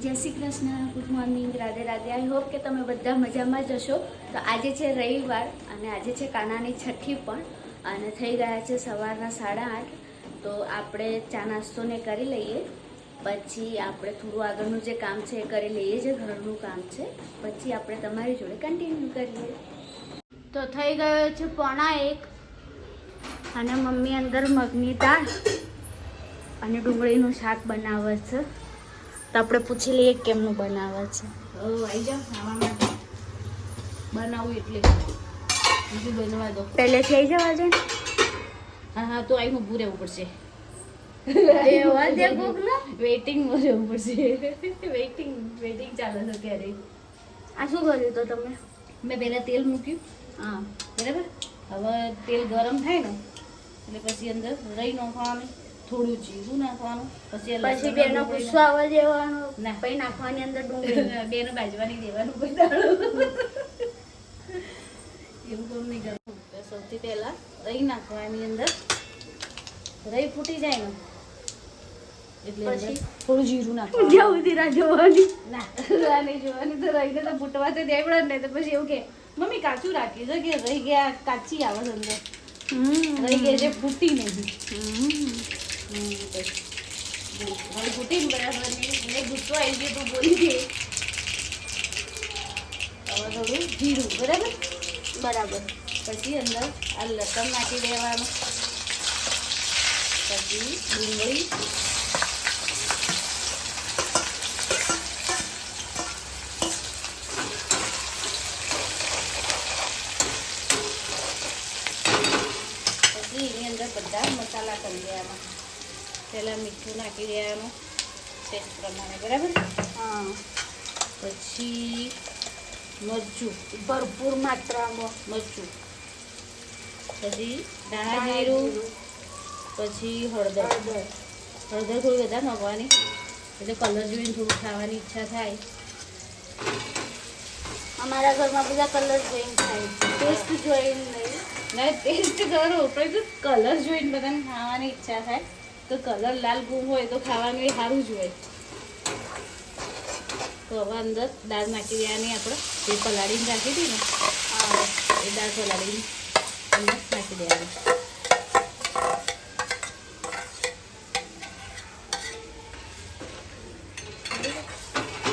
જય Shri Krishna, good morning, Radhe Radhe. I hope કે તમે બધા મજામાં જ હશો. તો આજે છે રવિવાર અને આજે છે કાનાની છઠ્ઠી પણ, અને થઈ ગયા છે સવારના 8:30. તો આપણે ચા નાસ્તો ને કરી લઈએ, પછી આપણે થોડું આગળનું જે કામ છે એ કરી લઈએ, જે ઘરનું કામ છે, પછી આપણે તમારી જોડે કન્ટિન્યુ કરીએ. તો થઈ ગયો છે 1:15 અને મમ્મી અંદર મગની દાળ અને ડુંગળીનું શાક બનાવે છે. તો આપણે પૂછી લઈએ કેમનું બનાવે છે. આવી જાઓ ખાવા માટે બનાવું એટલે બીજું બનવા દો. પહેલેથી આવી જવા છે. હા હા, તો આવીને ઊભું રહેવું પડશે. વેઇટિંગમાં રહેવું પડશે. વેઇટિંગ ચાલે છે ત્યારે. આ શું કર્યું તો તમે? મેં પહેલાં તેલ મૂક્યું. હા બરાબર. હવે તેલ ગરમ થાય ને એટલે પછી અંદર રહી નાખવાનું, થોડું જીરું નાખવાનું, પછી બેનો ગુસ્સો આવવા દેવાનો, ના. પછી નાખવાની અંદર ડુંગળી. બેને બાજવાની દેવાનું કોઈ દાડો એવું કોમ નહીં કરવું. સૌથી પહેલા રહી નાખવાની અંદર. રહી ફૂટી જાય ને એટલે પછી? થોડું જીરું નાખવાનું. જ્યાં સુધી રાહ જોવાની. ના, રાહ નહીં જોવાની. તો રહીને તો ફૂટવા તો દે પડે ને. તો પછી એવું કે મમ્મી કાચું રાખી છે કે રહી ગયા કાચી આવે છે અંદર. રહી ગયા છે ફૂટી નહીં. હવે ફૂટીને બરાબર મને ગુસ્સો આવી ગયો તું બોલી દે. હવે થોડું જીરું બરાબર. પછી અંદર આ લસણ નાખી દેવાનું, પછી ડુંગળી, પછી એની અંદર બધા મસાલા કરી દેવાના. પહેલાં મીઠું નાખી દેવાનું ટેસ્ટ પ્રમાણે બરાબર. હા, પછી મરચું, ભરપૂર માત્રામાં મરચું, પછી ધાણા જીરું, પછી હળદર. હળદર થોડી વધારે નાખવાની એટલે કલર જોઈને થોડું ખાવાની ઈચ્છા થાય. અમારા ઘરમાં બધા કલર જોઈને ખાય છે, ટેસ્ટ જોઈને નહીં. ના, ટેસ્ટ કરો પણ કલર જોઈને બધાને ખાવાની ઈચ્છા થાય. તો કલર લાલ ગુમ હોય તો ખાવાનું એ સારું જ હોય. તો હવે અંદર દાળ નાખી દેવાની. આપણે જે પલાળીને રાખી હતી ને એ દાળ પલાળીને અંદર નાખી દેવાની.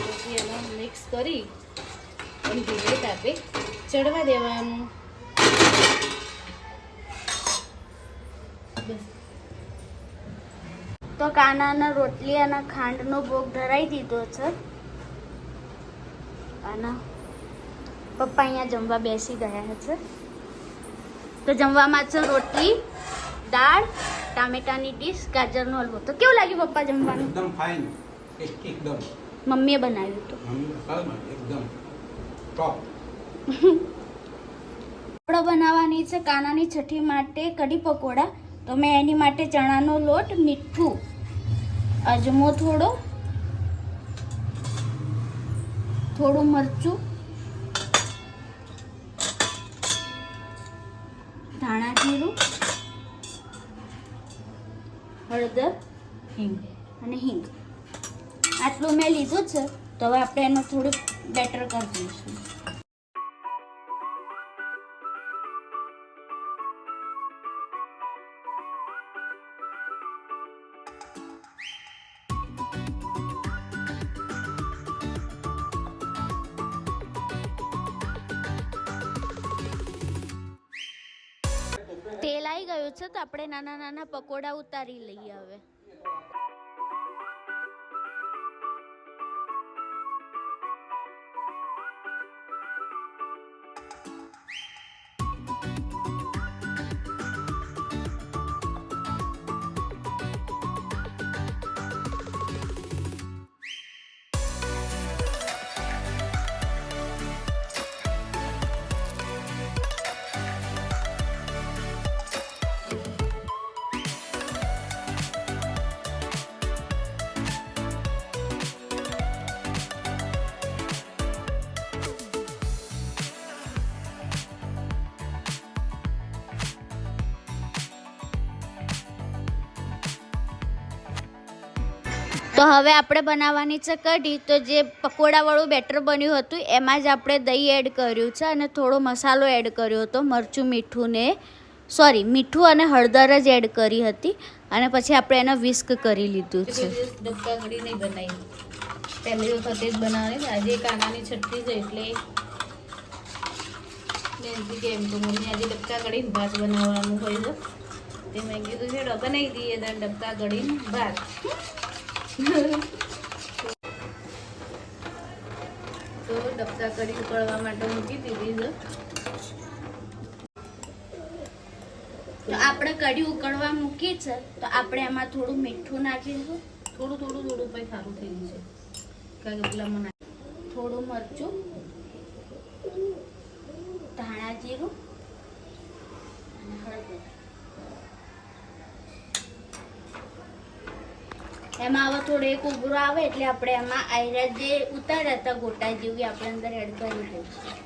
પછી એનો મિક્સ કરી અને ધીરે તાપે ચડવા દેવાનું. બસ. તો કાનાના રોટલી અને ખાંડનો ભોગ ધરાઈ દીધો છે, અને પપ્પા અહીંયા જમવા બેસી ગયા છે. તો જમવામાં છે રોટલી, દાળ, ટામેટાની ડીશ, ગાજરનો હલવો. તો કેવું લાગ્યું પપ્પા જમવાનું? एकदम फाइन टेस्टी एकदम મમ્મીએ બનાવ્યું હતું. एकदम टॉप. આપણે બનાવવાની છે કાનાની છઠ્ઠી માટે કઢી પકોડા. તો મેં એની માટે ચણાનો લોટ, મીઠું, અજમો થોડું મરચું, ધાણા જીરું, હળદર, હિંગ. અને હિંગ આટલું મેં લીધું છે. તો હવે આપણે એનું થોડું બેટર કરી દઈશું. તેલ આવી ગયું છે તો આપણે નાના નાના પકોડા ઉતારી લઈએ હવે. તો હવે આપણે બનાવવાની છે કઢી. તો જે પકોડાવાળું બેટર બન્યું હતું એમાં જ આપણે દહીં એડ કર્યું છે અને થોડો મસાલો એડ કર્યો હતો, મરચું મીઠું અને હળદર જ એડ કરી હતી અને પછી આપણે એને વિસ્ક કરી લીધું છે. ડબકા કઢી નહીં બનાવી, પહેલી વખતે જ બનાવવાની. આજે કાનાની છઠ્ઠી છે એટલે નેન્સી કેમ તો મમ્મી આજે ડબકા કઢીને ભાત બનાવવાનું હોય છે તે મેં કીધું છે બનાવી દઈએ તાર ડબકા કઢીને ભાત. તો ડબકા કઢી ઉકળવા માટે મૂકી દીધી છે. તો આપણે કઢી ઉકળવા મૂકી છે તો આપણે એમાં થોડું મીઠું નાખીશું, થોડું પછી સારું થઈ જશે. કારણ કે પેલામાં થોડું મરચું, ધાણા જીરું અને હળદર. એમાં હવે થોડું એક ઉભરો આવે એટલે આપણે એમાં આયરા જે ઉતાર્યા હતા ગોટા જેવી આપણે અંદર એડ કરી દઈશું.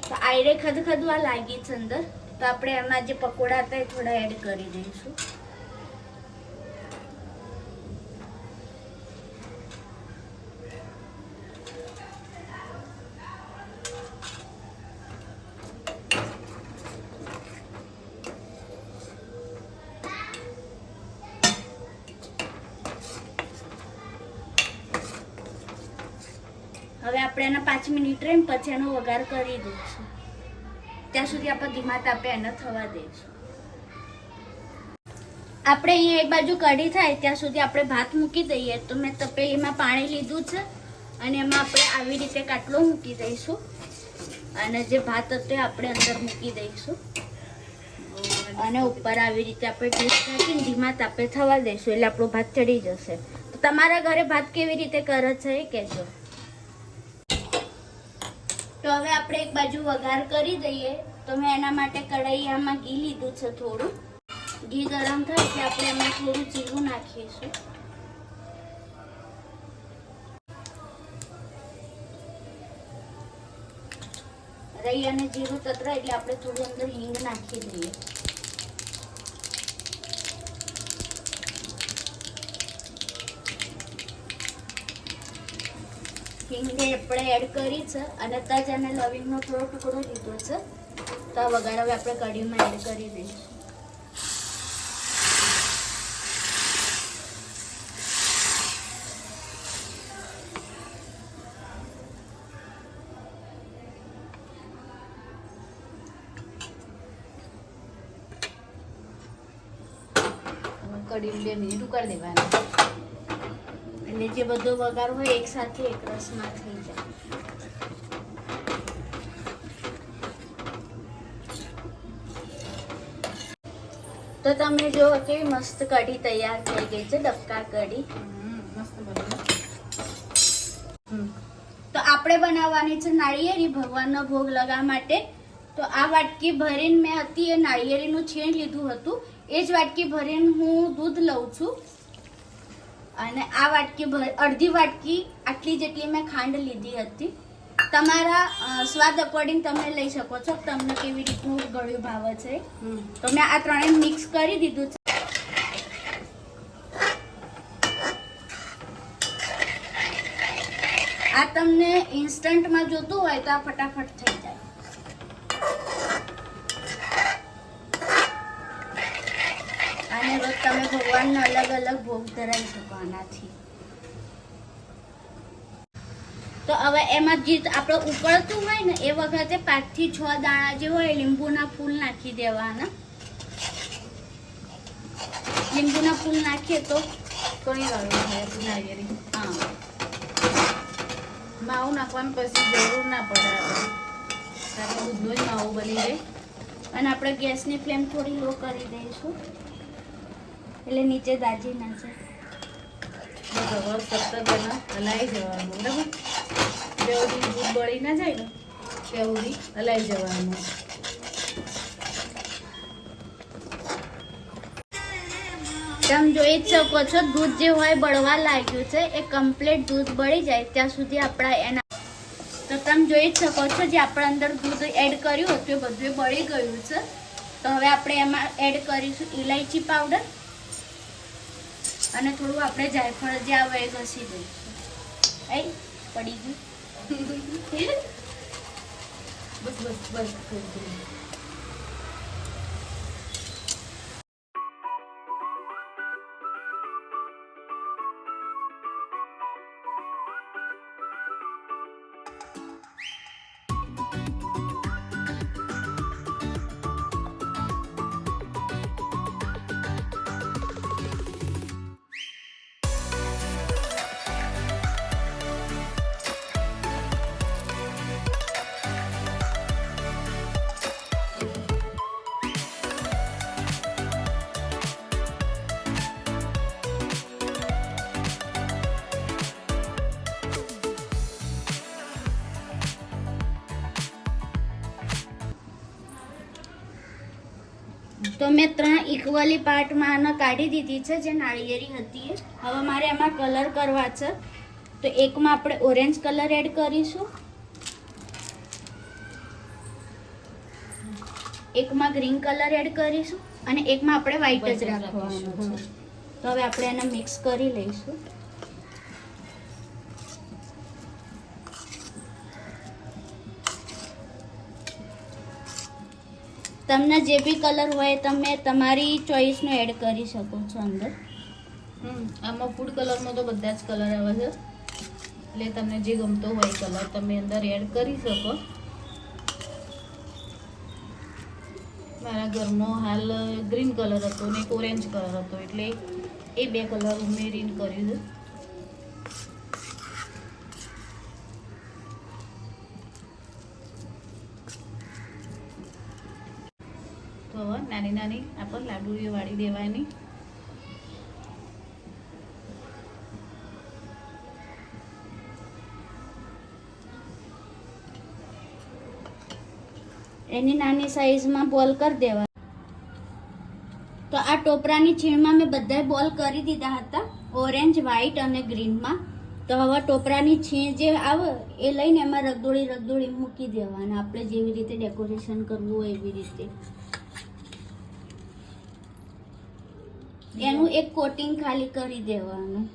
તો આયરે ખદખદવા લાગી છે અંદર તો આપણે એમાં જે પકોડા હતા એ થોડા એડ કરી દઈશું. હવે આપણે એના 5 મિનિટ રહીને પછી એનો વઘાર કરી દઈશું. ત્યાં સુધી આપણે ધીમા તાપે એને થવા દઈશું. આપણે અહીંયા એક બાજુ કઢી થાય ત્યાં સુધી આપણે ભાત મૂકી દઈએ. તો મેં તપેલીમાં પાણી લીધું છે અને એમાં આપણે આવી રીતે કાટલો મૂકી દઈશું અને જે ભાત હતો એ આપણે અંદર મૂકી દઈશું અને ઉપર આવી રીતે આપણે ડીશ નાખીને ધીમા તાપે થવા દઈશું એટલે આપણો ભાત ચડી જશે. તો તમારા ઘરે ભાત કેવી રીતે કરે છે એ કહેજો. તો હવે આપણે એક બાજુ વઘાર કરી દઈએ. તો મેં એના માટે કઢાઈયામાં ઘી લીધું છે થોડું. ઘી ગરમ થાય એટલે આપણે એમાં થોડું જીરું નાખીશું. રાઈ અને જીરું તતરાય એટલે આપણે થોડું અંદર હિંગ નાખી દઈએ. હિંગ આપણે એડ કરી છે અને તજ અને લવિંગનો થોડો ટુકડો લીધો છે. તો આ વઘાર હવે આપણે કઢીમાં એડ કરી દઈશું. કઢી 2 મિનિટ ઉકાળી દેવાની એટલે જે બધો વઘાર હોય એક સાથે એક રસમાં થઈ જાય. તો તમે જો કેવી મસ્ત કઢી તૈયાર થઈ ગઈ છે, ડબકા કઢી. મસ્ત બને. તો આપણે બનાવવાની છે નાળિયેરી ભગવાનનો ભોગ લગાવવા માટે. તો આ વાટકી ભરીને મેં હતી એ નાળિયેરીનું છીણ લીધું હતું. એ જ વાટકી ભરીને હું દૂધ લઉં છું અને આ વાટકી અડધી વાટકી આટલી જેટલી મેં ખાંડ લીધી હતી. તમારા સ્વાદ અકોર્ડિંગ તમે લઈ શકો છો, તમને કેવી રીતનું ગળ્યું ભાવે છે. તો મેં આ ત્રણેય મિક્સ કરી દીધું છે. આ તમને ઇન્સ્ટન્ટમાં જોતું હોય તો આ ફટાફટ થઈ જાય. અને રોજ તમે ભગવાનનો અલગ અલગ ભોગ ધરાવી શકો આનાથી. તો હવે એમાં જે આપણે ઉકળતું હોય ને એ વખતે 5 થી 6 દાણા જે હોય લીંબુના ફૂલ નાખી દેવાના. લીંબુના ફૂલ નાખીએ તો કણી વાળું થાય નાળિયેરી. હા, માવું નાખવાની પછી જરૂર ના પડે. આપણે દૂધનો જ માવું બની જાય. અને આપણે ગેસની ફ્લેમ થોડી લો કરી દઈશું એટલે નીચે દાજી ના જાય. હવે સતત એમાં હલાવી જવાનું બરાબર. ત્યાં સુધી દૂધ બળી ના જાય ને ત્યાં સુધી હલાવી જવાનું. તમે જોઈ જ શકો છો દૂધ જે હોય બળવા લાગ્યું છે. એ કમ્પ્લીટ દૂધ બળી જાય ત્યાં સુધી આપણા એના તો તમે જોઈ જ શકો છો જે આપણે અંદર દૂધ એડ કર્યું હતું એ બધું બળી ગયું છે. તો હવે આપણે એમાં એડ કરીશું ઇલાયચી પાવડર અને થોડું આપણે જાયફળ જે આવે એ ઘસી દઈશું. એ પડી ગયું. બસ બસ બસ તો મેં 3 ઇક્વલી પાર્ટમાં આને કાઢી દીધી છે જે નાળિયેરી હતી એ. હવે મારે એમાં કલર કરવા છે. તો એકમાં આપણે ઓરેન્જ કલર એડ કરીશું, એકમાં ગ્રીન કલર એડ કરીશું અને એકમાં આપણે વ્હાઈટ જ રાખવાનું છે. તો હવે આપણે એને મિક્સ કરી લઈશું. તમને જે બી કલર હોય તમે તમારી ચોઈસનો એડ કરી શકો છો અંદર. આમાં ફૂડ કલરમાં તો બધા જ કલર આવે છે, એટલે તમને જે ગમતો હોય કલર તમે અંદર એડ કરી શકો. મારા ઘરનો હાલ ગ્રીન કલર હતો ને એક ઓરેન્જ કલર હતો, એટલે એ 2 કલર ઉમેરીને કર્યું છે. તો હવે નાની નાની આપણે લાડુઓ વાળી દેવાની. એની નાની સાઈઝમાં બોલ કરી દેવા. તો આ ટોપરાની છીણમાં મેં બધા બોલ કરી દીધા હતા, ઓરેન્જ, વ્હાઈટ અને ગ્રીનમાં. તો હવે ટોપરાની છીણ જે આવે એ લઈને એમાં રગદોળી મૂકી દેવાના. આપણે જેવી રીતે ડેકોરેશન કરવું હોય એવી રીતે એનું એક કોટિંગ ખાલી કરી દેવાનું.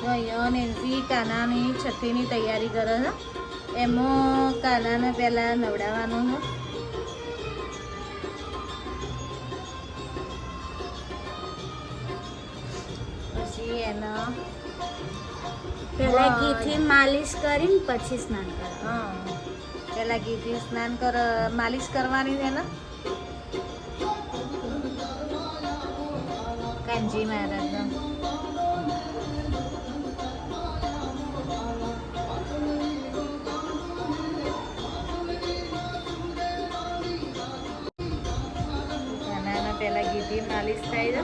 તો અહીંયા નેન્સી કાનાની છઠ્ઠીની તૈયારી કરે છે. એમાં કાનાને પહેલાં નવડાવવાનો છે. પછી એના પહેલા ઘીથી માલિશ કરીને પછી સ્નાન કરવાનું. હા, પહેલાં ઘીથી માલિશ કરવાની છે ને કાનજી મહારાજના. માલિશ થાય છે.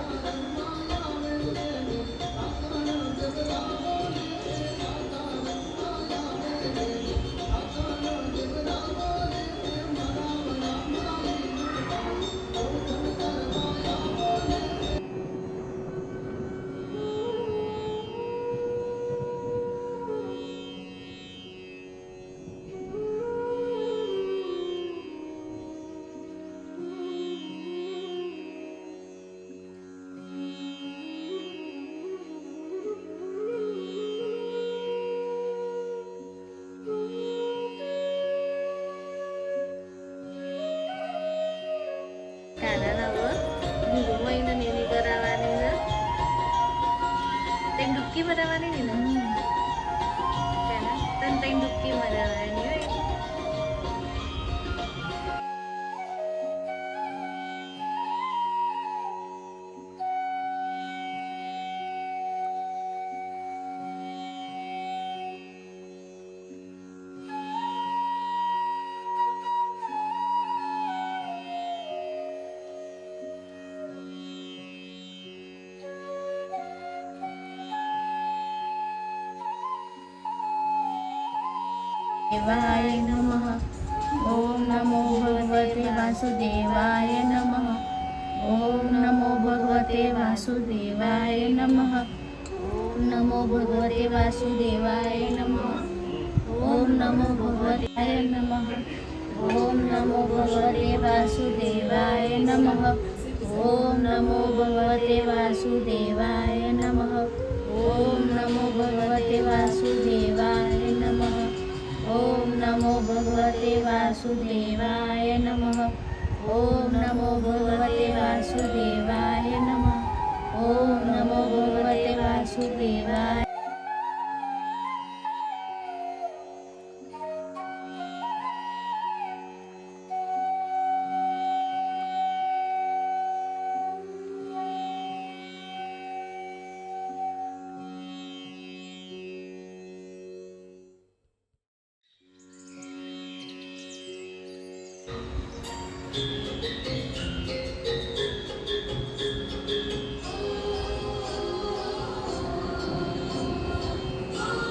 કાનાને હવે ઘૂઘુમાઈને નીની કરાવવાની છે. તને ડૂબકી મરાવવાની ને કાના તને ડૂબકી મરાવવાની હોય. देवाय नमः. ओम नमो भगवते वासुदेवाय नमः. ओम नमो भगवते वासुदेवाय नमः. ओम नमो भगवते वासुदेवाय नमः. ओम नमो भगवते नमः. ओम नमो भगवते वासुदेवाय नमः. ओम नमो भगवते वासुदेवाय नमः. ओम नमो भगवते वासुदेवाय नमः. ओम नमो भगवते वासुदेवाय नमः. ओम नमो भगवते वासुदेवाय नमः. ओम नमो भगवते वासुदेवाय.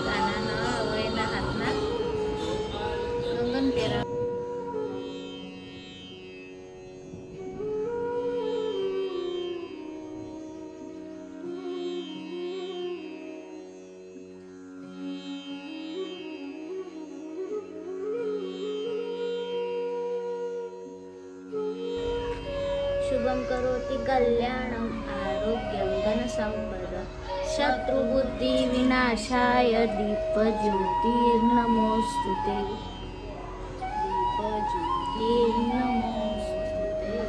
કાનાના હવે એના હાથના કંગન પહેરાવ. शुभं करोति कल्याणम् आरोग्यं धनसम्पद शत्रुबुद्धिविनाशाय दीपज्योतिर्नमोऽस्तु ते. दीपज्योतिर्नमोऽस्तु ते.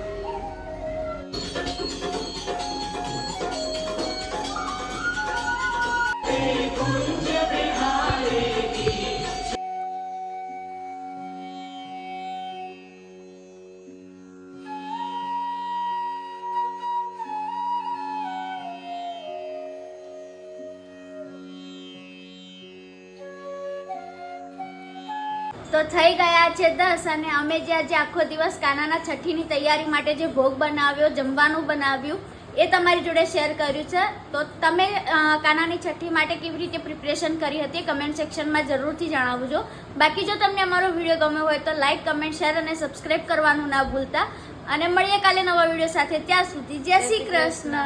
તો થઈ ગયા છે 10 અને અમે જે આજે આખો દિવસ કાનાના છઠ્ઠીની તૈયારી માટે જે ભોગ બનાવ્યો, જમવાનું બનાવ્યું, એ તમારી જોડે શેર કર્યું છે. તો તમે કાનાની છઠ્ઠી માટે કેવી રીતે પ્રિપરેશન કરી હતી કમેન્ટ સેક્શનમાં જરૂરથી જણાવજો. બાકી જો તમને અમારો વિડીયો ગમ્યો હોય તો લાઈક, કમેન્ટ, શેર અને સબસ્ક્રાઈબ કરવાનું ના ભૂલતા. અને મળીએ કાલે નવા વિડીયો સાથે. ત્યાં સુધી જય શ્રી કૃષ્ણ.